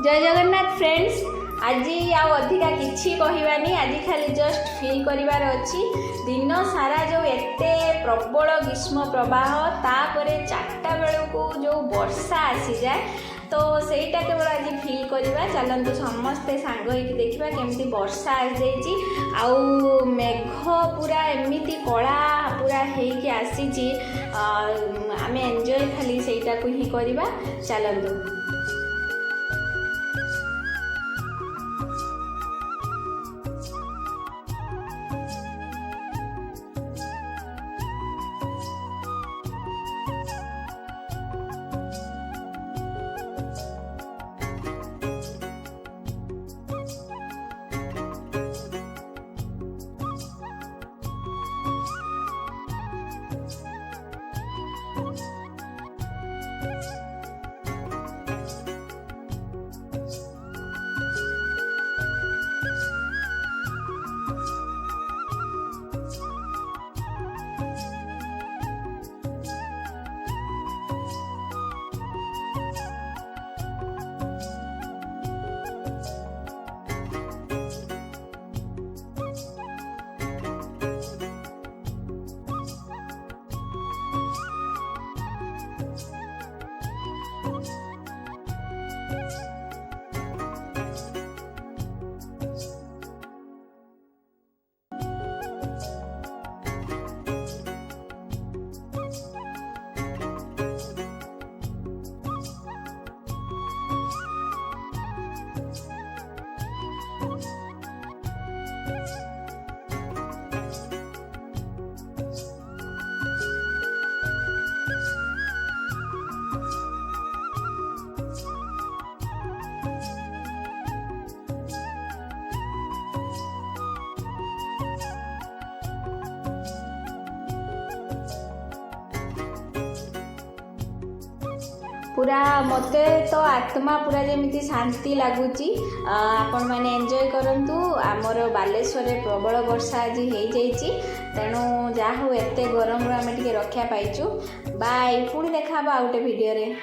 जय जगन्नाथ फ्रेंड्स। आज आउ अधिका किछि कहवानी, आज खाली जस्ट फील करिवार अछि। दिन सारा जो एते प्रबल ग्रीष्म प्रवाह तापरे 4टा बेलू जो वर्षा आसी जाए तो सेटा केवल आज फील करवा। चलतु समस्ते सांग होइकि देखिबा केमती वर्षा आसी जाइछि। आउ मेघ पूरा एमिति कला पूरा हेइकि आसीछि। आमे एन्जॉय खाली सेटा को ही करवा। चलतु पूरा मते तो आत्मा पूरा जमी शांति लगुच। आपण मैंने एंजॉय करंतु। आमर बालेश्वर प्रबल वर्षा आज हो जाइए, तेणु जहाँ हो एत गरम आम टे रक्षा पाइचु। बाय, पुणी देखा आउ गोटे वीडियो रे।